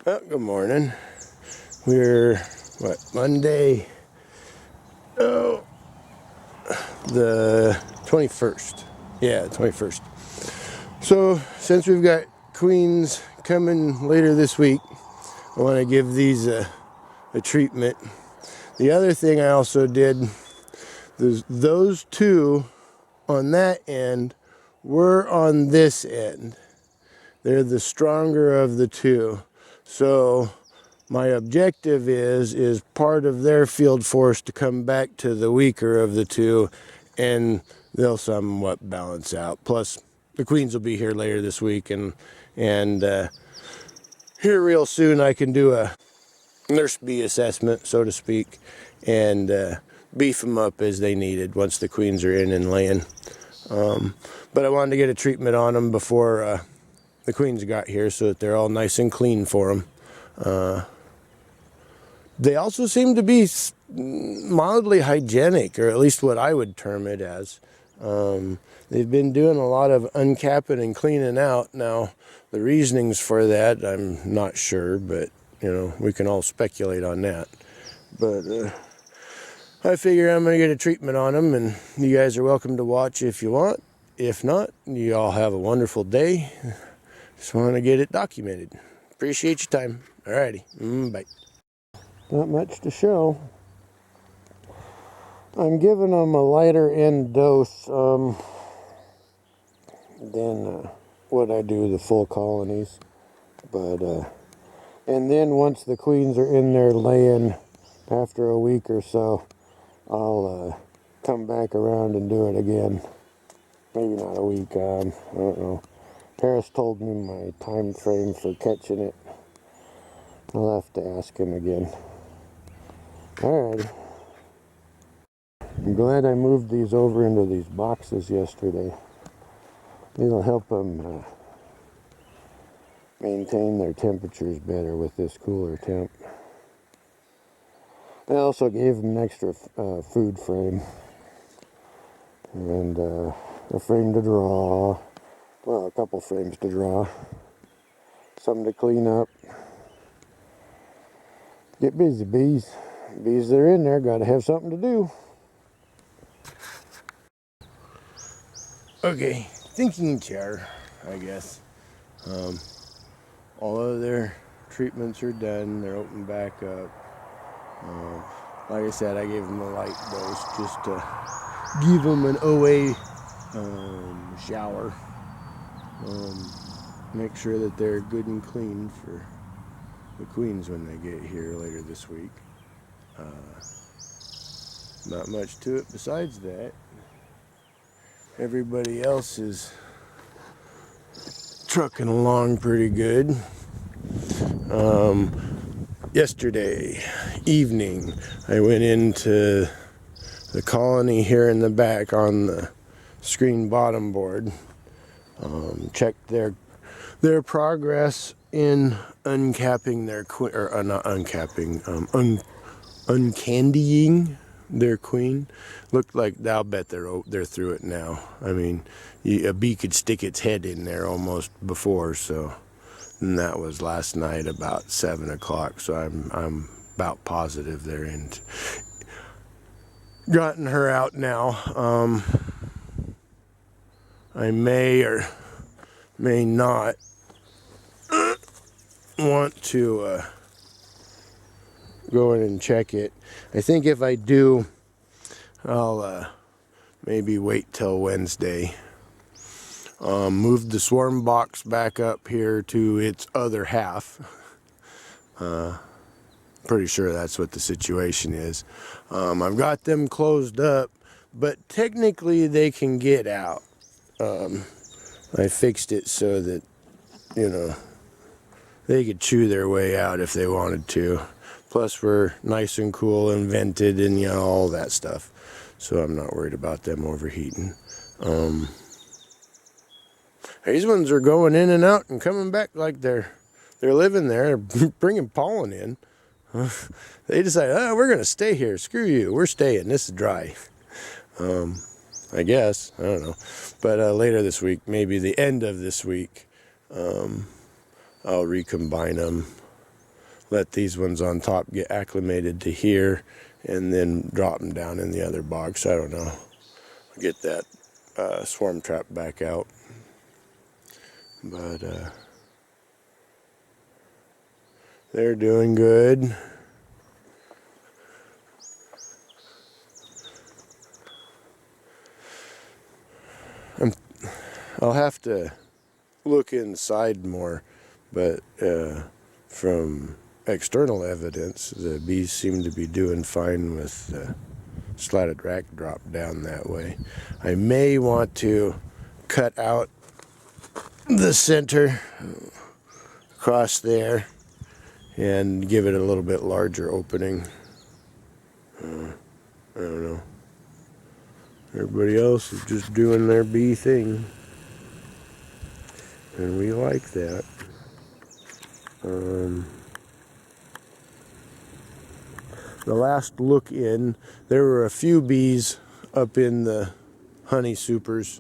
Oh, good morning. We're, Monday? Oh, the 21st. Yeah, 21st. So, since we've got queens coming later this week, I want to give these a treatment. The other thing I also did, those two on that end were on this end. They're the stronger of the two. So my objective is part of their field force to come back to the weaker of the two, and they'll somewhat balance out. Plus, the queens will be here later this week, and here real soon I can do a nurse bee assessment, so to speak, and beef them up as they needed once the queens are in and laying. But I wanted to get a treatment on them before the queens got here, so that they're all nice and clean for them. They also seem to be mildly hygienic, or at least what I would term it as. They've been doing a lot of uncapping and cleaning out. Now, the reasonings for that, I'm not sure, but, we can all speculate on that. But I figure I'm going to get a treatment on them, and you guys are welcome to watch if you want. If not, you all have a wonderful day. Just want to get it documented. Appreciate your time. Alrighty. Bye. Not much to show. I'm giving them a lighter end dose than what I do the full colonies. But, and then once the queens are in there laying after a week or so, I'll come back around and do it again. Maybe not a week, I don't know. Paris told me my time frame for catching it. I'll have to ask him again. Alright. I'm glad I moved these over into these boxes yesterday. It'll help them maintain their temperatures better with this cooler temp. I also gave them an extra food frame. And a frame to draw. Well, a couple frames to draw. Some to clean up. Get busy, bees. Bees that are in there gotta have something to do. Okay, thinking chair, I guess. All of their treatments are done. They're opened back up. Like I said, I gave them a light dose just to give them an OA shower. Make sure that they're good and clean for the queens when they get here later this week. Not much to it besides that. Everybody else is trucking along pretty good. Yesterday evening, I went into the colony here in the back on the screen bottom board. Checked their progress in uncapping their queen, or not uncapping, uncandying their queen. Looked like, I'll bet they're through it now. I mean, a bee could stick its head in there almost before, so. And that was last night about 7 o'clock, so I'm about positive they're in. Gotten her out now. I may or may not want to go in and check it. I think if I do, I'll maybe wait till Wednesday. Moved the swarm box back up here to its other half. Pretty sure that's what the situation is. I've got them closed up, but technically they can get out. I fixed it so that, they could chew their way out if they wanted to. Plus we're nice and cool and vented and, all that stuff. So I'm not worried about them overheating. These ones are going in and out and coming back like they're living there, bringing pollen in. They decide, we're going to stay here. Screw you. We're staying. This is dry. I guess. I don't know. But later this week, maybe the end of this week, I'll recombine them let these ones on top get acclimated to here, and then drop them down in the other box. I don't know. Get that swarm trap back out. But they're doing good. I'll have to look inside more, but from external evidence, the bees seem to be doing fine with slatted rack drop down that way. I may want to cut out the center across there and give it a little bit larger opening. I don't know. Everybody else is just doing their bee thing, and we like that. The last look in, there were a few bees up in the honey supers,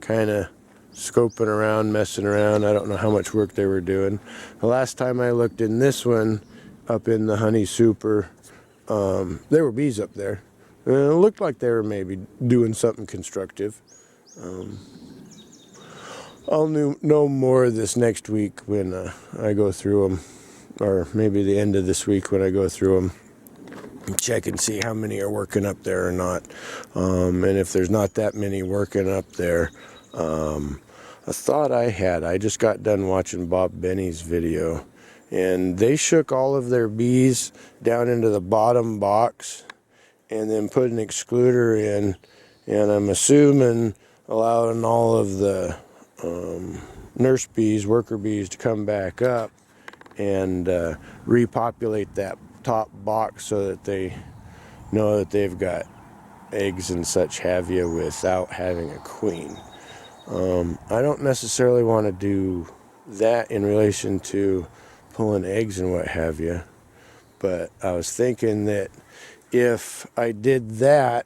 kind of scoping around, messing around. I don't know how much work they were doing. The last time I looked in this one, up in the honey super, there were bees up there. And it looked like they were maybe doing something constructive. I'll know more this next week when I go through them, or maybe the end of this week when I go through them. Check and see how many are working up there or not. And if there's not that many working up there, a thought I just got done watching Bob Bennie's video, and they shook all of their bees down into the bottom box and then put an excluder in, and I'm assuming allowing all of the nurse bees, worker bees, to come back up and repopulate that top box so that they know that they've got eggs and such have you without having a queen. I don't necessarily want to do that in relation to pulling eggs and what have you, but I was thinking that if I did that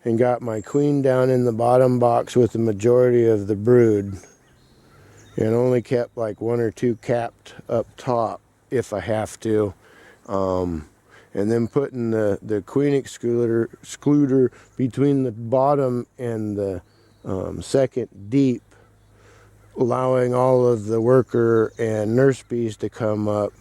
and got my queen down in the bottom box with the majority of the brood and only kept like one or two capped up top if I have to, and then putting the queen excluder between the bottom and the second deep, allowing all of the worker and nurse bees to come up,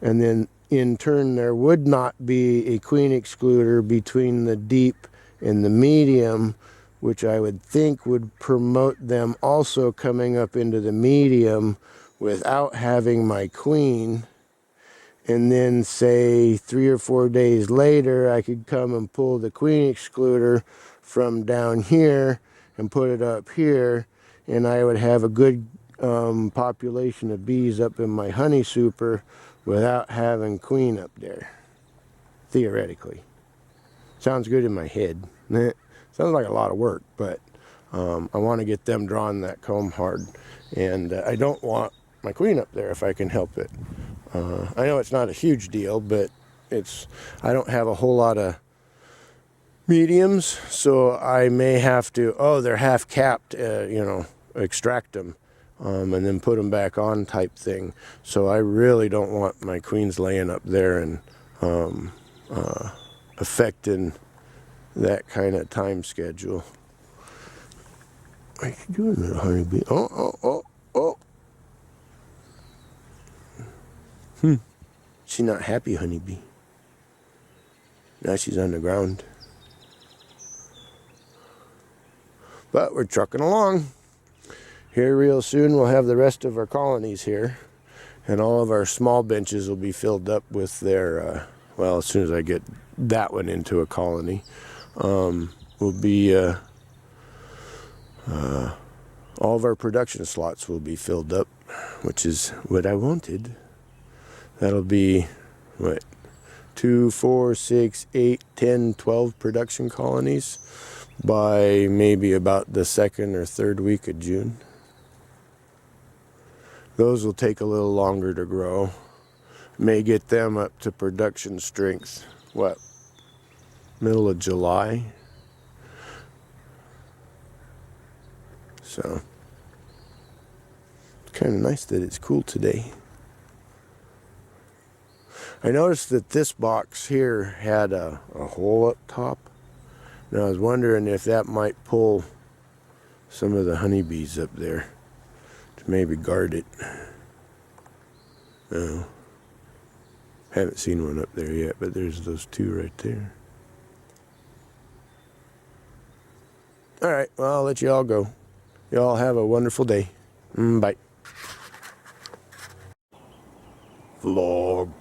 and then in turn there would not be a queen excluder between the deep and the medium, which I would think would promote them also coming up into the medium without having my queen. And then say 3 or 4 days later, I could come and pull the queen excluder from down here and put it up here, and I would have a good population of bees up in my honey super without having queen up there, theoretically. Sounds good in my head. Sounds like a lot of work, but I want to get them drawing that comb hard, and I don't want my queen up there if I can help it. I know it's not a huge deal, but I don't have a whole lot of mediums, so I may have to, they're half capped, extract them and then put them back on type thing. So I really don't want my queens laying up there and affecting that kind of time schedule. What are you doing there, honeybee? Oh. She's not happy, honeybee. Now she's on the ground. But we're trucking along. Here real soon we'll have the rest of our colonies here, and all of our small benches will be filled up with their, as soon as I get that one into a colony, will be, all of our production slots will be filled up, which is what I wanted. That'll be, 2, 4, 6, 8, 10, 12 production colonies by maybe about the 2nd or 3rd week of June. Those will take a little longer to grow. May get them up to production strength, middle of July. So, it's kind of nice that it's cool today. I noticed that this box here had a hole up top. And I was wondering if that might pull some of the honeybees up there to maybe guard it. No. Haven't seen one up there yet, but there's those two right there. Alright, well, I'll let you all go. You all have a wonderful day. Bye. Vlog.